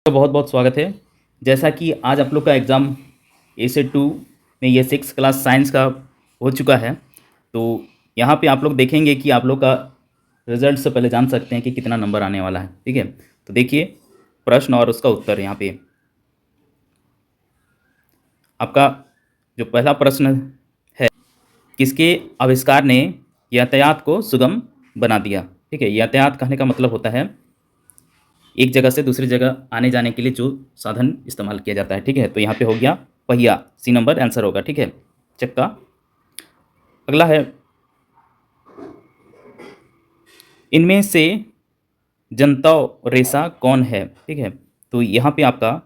तो बहुत बहुत स्वागत है। जैसा कि आज आप लोग का एग्ज़ाम एसेट 2 में ये 6 क्लास साइंस का हो चुका है। तो यहाँ पे आप लोग देखेंगे कि आप लोग का रिजल्ट से पहले जान सकते हैं कि कितना नंबर आने वाला है। ठीक है, तो देखिए प्रश्न और उसका उत्तर यहाँ पे। आपका जो पहला प्रश्न है, किसके आविष्कार ने यातायात को सुगम बना दिया। ठीक है, यातायात कहने का मतलब होता है एक जगह से दूसरी जगह आने जाने के लिए जो साधन इस्तेमाल किया जाता है। ठीक है, तो यहाँ पे हो गया पहिया, सी नंबर आंसर होगा। ठीक है, चक्का। अगला है, इनमें से जंतव रेशा कौन है। ठीक है, तो यहाँ पे आपका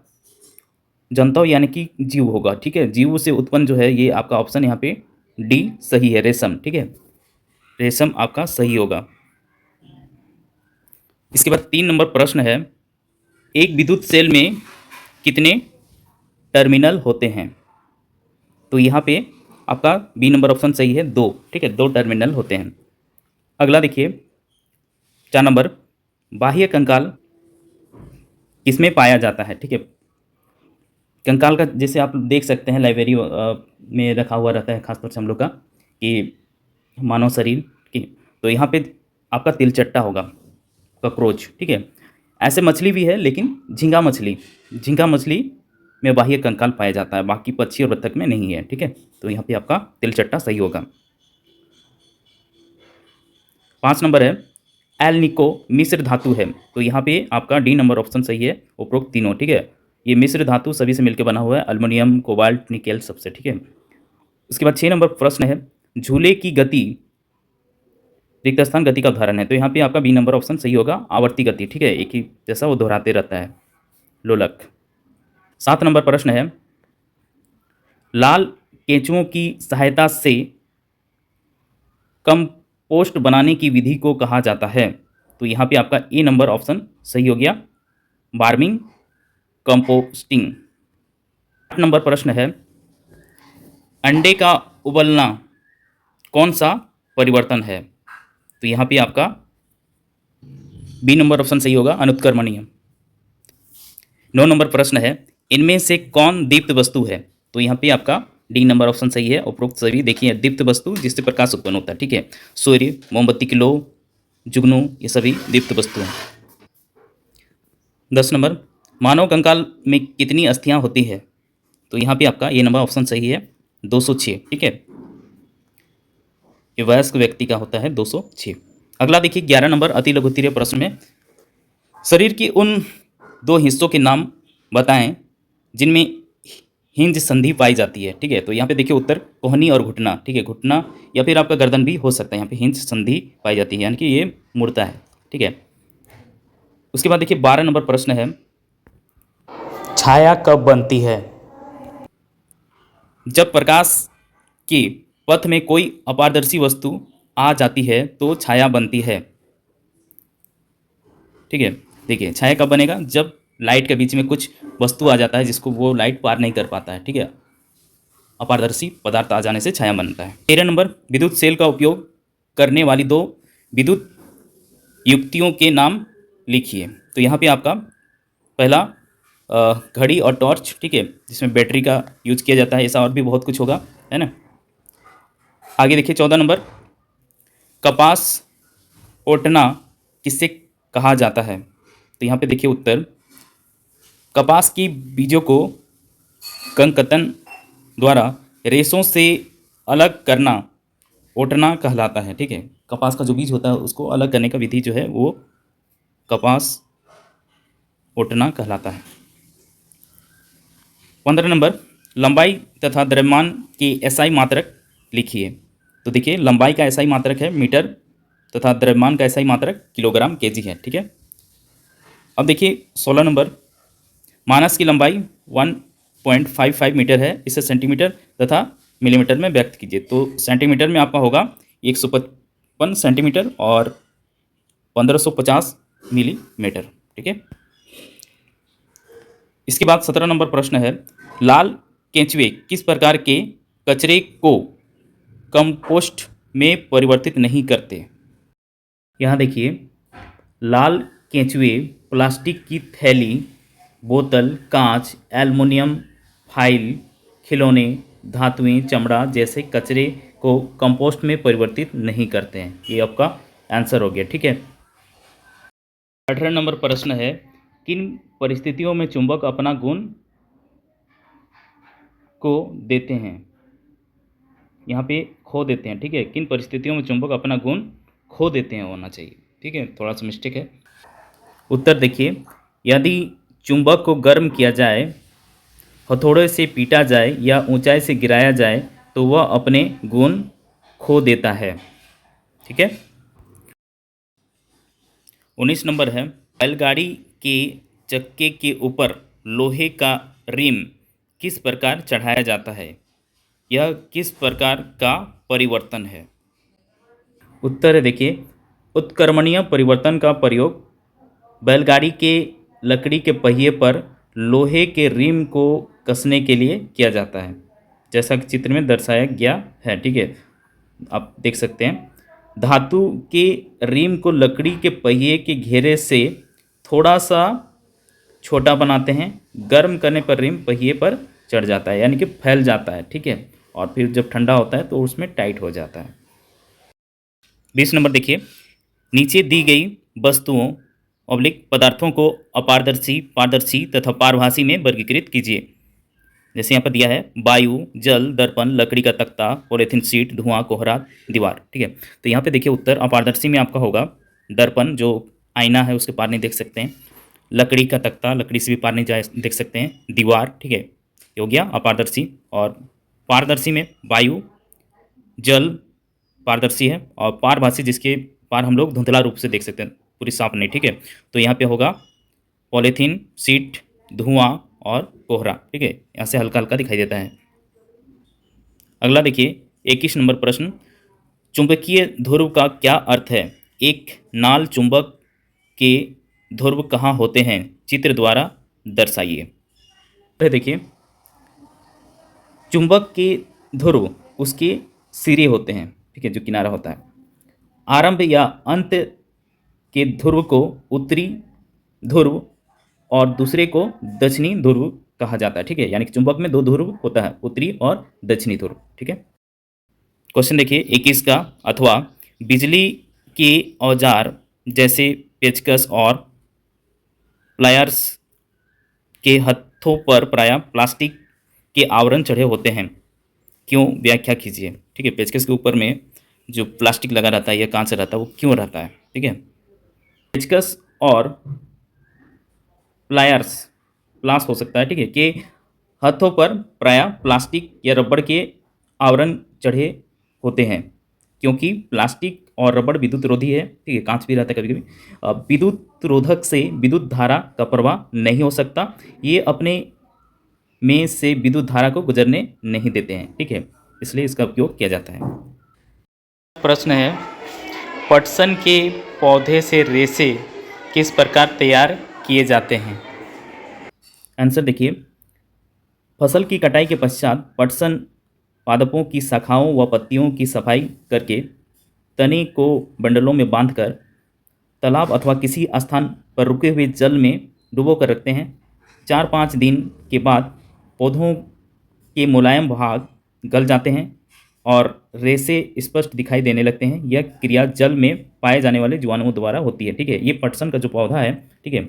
जंतव यानी कि जीव होगा। ठीक है, जीव से उत्पन्न जो है ये आपका ऑप्शन यहाँ पे डी सही है, रेशम। ठीक है, रेशम आपका सही होगा। इसके बाद 3 नंबर प्रश्न है, एक विद्युत सेल में कितने टर्मिनल होते हैं। तो यहाँ पे आपका बी नंबर ऑप्शन सही है, 2। ठीक है, 2 टर्मिनल होते हैं। अगला देखिए 4 नंबर, बाह्य कंकाल किसमें पाया जाता है। ठीक है, कंकाल का जैसे आप देख सकते हैं लाइब्रेरी में रखा हुआ रहता है, खासतौर से हम लोग का कि मानव शरीर की। तो यहाँ पे आपका तिलचट्टा होगा, कॉकरोच। ठीक है, ऐसे मछली भी है लेकिन झींगा मछली में बाह्य कंकाल पाया जाता है, बाकी पक्षी और बत्तख में नहीं है। ठीक है, तो यहाँ पे आपका तिलचट्टा सही होगा। 5 नंबर है, एल्निको मिश्र धातु है। तो यहाँ पे आपका डी नंबर ऑप्शन सही है, उपरोक्त तीनों। ठीक है, ये मिश्र धातु सभी से मिलकर बना हुआ है, अल्युमिनियम, कोबाल्ट, निकेल सबसे। ठीक है, उसके बाद 6 नंबर प्रश्न है, झूले की गति रिक्त स्थान गति का उदाहरण है। तो यहाँ पे आपका बी नंबर ऑप्शन सही होगा, आवर्ती गति। ठीक है, एक ही जैसा वो दोहराते रहता है, लोलक। 7 नंबर प्रश्न है, लाल केंचुओं की सहायता से कंपोस्ट बनाने की विधि को कहा जाता है। तो यहाँ पे आपका ए नंबर ऑप्शन सही हो गया, वार्मिंग कंपोस्टिंग। 8 नंबर प्रश्न है, अंडे का उबलना कौन सा परिवर्तन है। तो यहाँ पे आपका बी नंबर ऑप्शन सही होगा, अनुत्क्रमणीय। 9 नंबर प्रश्न है, इनमें से कौन दीप्त वस्तु है। तो यहाँ पे आपका डी नंबर ऑप्शन सही है, उपरोक्त सभी देखिए दीप्त वस्तु जिससे प्रकाश उत्पन्न होता है। ठीक है, सूर्य, मोमबत्ती की लो, जुगनू, ये सभी दीप्त वस्तु हैं। 10 नंबर, मानव कंकाल में कितनी अस्थियां होती है। तो यहाँ पे आपका ये नंबर ऑप्शन सही है, 206। ठीक है, ये वयस्क व्यक्ति का होता है 206। अगला देखिए 11 नंबर, अति लघुत्तरीय प्रश्न में, शरीर के उन 2 हिस्सों के नाम बताएं जिनमें हिंज संधि पाई जाती है। ठीक है, तो यहाँ पे देखिए उत्तर कोहनी और घुटना। ठीक है, घुटना या फिर आपका गर्दन भी हो सकता है, यहाँ पे हिंज संधि पाई जाती है, यानी कि ये मुड़ता है। ठीक है, उसके बाद देखिए 12 नंबर प्रश्न है, छाया कब बनती है। जब प्रकाश के पथ में कोई अपारदर्शी वस्तु आ जाती है तो छाया बनती है। ठीक है, देखिए छाया कब बनेगा, जब लाइट के बीच में कुछ वस्तु आ जाता है जिसको वो लाइट पार नहीं कर पाता है। ठीक है, अपारदर्शी पदार्थ आ जाने से छाया बनता है। 13 नंबर, विद्युत सेल का उपयोग करने वाली 2 विद्युत युक्तियों के नाम लिखिए। तो यहाँ पे आपका पहला घड़ी और टॉर्च। ठीक है, जिसमें बैटरी का यूज किया जाता है, ऐसा और भी बहुत कुछ होगा, है ना। आगे देखिए 14 नंबर, कपास ओटना किससे कहा जाता है। तो यहाँ पे देखिए उत्तर, कपास की बीजों को कंकतन द्वारा रेशों से अलग करना ओटना कहलाता है। ठीक है, कपास का जो बीज होता है उसको अलग करने का विधि जो है वो कपास ओटना कहलाता है। 15 नंबर, लंबाई तथा द्रव्यमान के एसआई मात्रक लिखिए। तो देखिए लंबाई का एसआई मात्रक है मीटर तथा द्रव्यमान का एसआई मात्रक किलोग्राम केजी है। ठीक है, अब देखिए 16 नंबर, मानस की लंबाई 1.55 मीटर है, इसे सेंटीमीटर तथा मिलीमीटर में व्यक्त कीजिए। तो सेंटीमीटर में आपका होगा 155 सेंटीमीटर और 1550 मिलीमीटर। ठीक है, इसके बाद 17 नंबर प्रश्न है, लाल केंचुए किस प्रकार के कचरे को कंपोस्ट में परिवर्तित नहीं करते। यहाँ देखिए लाल केंचुए प्लास्टिक की थैली, बोतल, कांच, एल्युमिनियम फाइल, खिलौने, धातुएं, चमड़ा जैसे कचरे को कंपोस्ट में परिवर्तित नहीं करते हैं। ये आपका आंसर हो गया। ठीक है। 18 नंबर प्रश्न है, किन परिस्थितियों में चुंबक अपना गुण को देते हैं? यहाँ पे खो देते हैं। ठीक है, किन परिस्थितियों में चुंबक अपना गुण खो देते हैं होना चाहिए। ठीक है, थोड़ा सा मिस्टेक है। उत्तर देखिए, यदि चुंबक को गर्म किया जाए, हथौड़े से पीटा जाए या ऊंचाई से गिराया जाए तो वह अपने गुण खो देता है। ठीक है। 19 नंबर है, बैलगाड़ी के चक्के के ऊपर लोहे का रिम किस प्रकार चढ़ाया जाता है? यह किस प्रकार का परिवर्तन है? उत्तर है देखिए, उत्क्रमणीय परिवर्तन का प्रयोग बैलगाड़ी के लकड़ी के पहिए पर लोहे के रिम को कसने के लिए किया जाता है, जैसा कि चित्र में दर्शाया गया है। ठीक है, आप देख सकते हैं। धातु के रिम को लकड़ी के पहिए के घेरे से थोड़ा सा छोटा बनाते हैं। गर्म करने पर रिम पहिए पर चढ़ जाता है, यानी कि फैल जाता है। ठीक है, और फिर जब ठंडा होता है तो उसमें टाइट हो जाता है। 20 नंबर देखिए, नीचे दी गई वस्तुओं पदार्थों को अपारदर्शी, पारदर्शी तथा पारभासी में वर्गीकृत कीजिए। जैसे यहाँ पर दिया है, वायु, जल, दर्पण, लकड़ी का तख्ता, पॉलीथीन शीट, धुआं, कोहरा, दीवार। ठीक है, तो यहाँ पे देखिए उत्तर अपारदर्शी में आपका होगा दर्पण, जो आईना है उसके पार नहीं देख सकते हैं। लकड़ी का तख्ता, लकड़ी से भी पार नहीं जा देख सकते हैं। दीवार, ठीक है, ये हो गया अपारदर्शी। और पारदर्शी में वायु, जल पारदर्शी है, और पारभासी जिसके पार हम लोग धुंधला रूप से देख सकते हैं, पूरी साफ नहीं। ठीक है, तो यहाँ पे होगा पॉलीथीन शीट, धुआं और कोहरा। ठीक है, यहाँ से हल्का हल्का दिखाई देता है। अगला देखिए, 21 नंबर प्रश्न, चुंबकीय ध्रुव का क्या अर्थ है? एक नाल चुंबक के ध्रुव कहाँ होते हैं? चित्र द्वारा दर्शाइए। तो देखिए, चुंबक के ध्रुव उसके सिरे होते हैं। ठीक है, जो किनारा होता है। आरंभ या अंत के ध्रुव को उत्तरी ध्रुव और दूसरे को दक्षिणी ध्रुव कहा जाता है। ठीक है, यानी कि चुंबक में दो ध्रुव होता है, उत्तरी और दक्षिणी ध्रुव। ठीक है। क्वेश्चन देखिए 21 का, अथवा बिजली के औजार जैसे पेचकस और प्लायर्स के हथों पर प्रायः प्लास्टिक के आवरण चढ़े होते हैं, क्यों? व्याख्या कीजिए। ठीक है, पेचकस के ऊपर में जो प्लास्टिक लगा रहता है या कांच रहता है वो क्यों रहता है? ठीक है, पेचकस और प्लायर्स, प्लास हो सकता है, ठीक है, कि हाथों पर प्रायः प्लास्टिक या रबड़ के आवरण चढ़े होते हैं, क्योंकि प्लास्टिक और रबड़ विद्युत रोधी है। ठीक है, कांच भी रहता है कभी कभी। विद्युत रोधक से विद्युत धारा का प्रवाह नहीं हो सकता, ये अपने में से विद्युत धारा को गुजरने नहीं देते हैं। ठीक है, इसलिए इसका उपयोग किया जाता है। प्रश्न है, पटसन के पौधे से रेशे किस प्रकार तैयार किए जाते हैं? आंसर देखिए, फसल की कटाई के पश्चात पटसन पादपों की शाखाओं व पत्तियों की सफाई करके तने को बंडलों में बांधकर तालाब अथवा किसी स्थान पर रुके हुए जल में डुबो कर रखते हैं। 4-5 दिन के बाद पौधों के मुलायम भाग गल जाते हैं और रेशे स्पष्ट दिखाई देने लगते हैं। यह क्रिया जल में पाए जाने वाले जीवाणुओं द्वारा होती है। ठीक है, ये पटसन का जो पौधा है, ठीक है,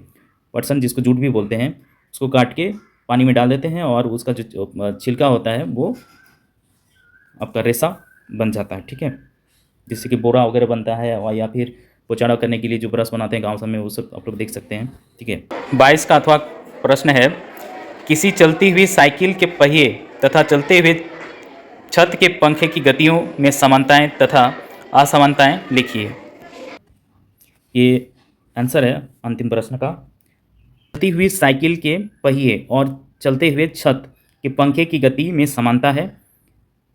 पटसन जिसको जूट भी बोलते हैं, उसको काट के पानी में डाल देते हैं और उसका जो छिलका होता है वो आपका रेशा बन जाता है। ठीक है, जिससे कि बोरा वगैरह बनता है, और या फिर पोचाड़ा करने के लिए जो ब्रश बनाते हैं गाँव सब में, वो सब आप लोग देख सकते हैं। ठीक है, 22 का अथवा प्रश्न है, किसी चलती हुई साइकिल के पहिए तथा चलते हुए छत के पंखे की गतियों में समानताएं तथा असमानताएं लिखिए। ये आंसर है अंतिम प्रश्न का। चलती हुई साइकिल के पहिए और चलते हुए छत के पंखे की गति में समानता है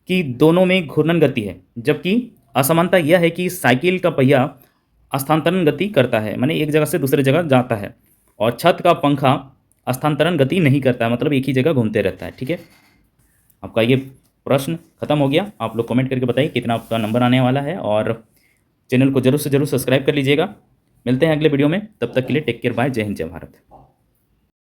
कि दोनों में घूर्णन गति है, जबकि असमानता यह है कि साइकिल का पहिया स्थानांतरण गति करता है, माने एक जगह से दूसरे जगह जाता है, और छत का पंखा स्थानांतरण गति नहीं करता है, मतलब एक ही जगह घूमते रहता है। ठीक है, आपका ये प्रश्न खत्म हो गया। आप लोग कमेंट करके बताइए कितना आपका नंबर आने वाला है, और चैनल को जरूर से जरूर सब्सक्राइब कर लीजिएगा। मिलते हैं अगले वीडियो में, तब तक के लिए टेक केयर, बाय, जय हिंद, जय भारत।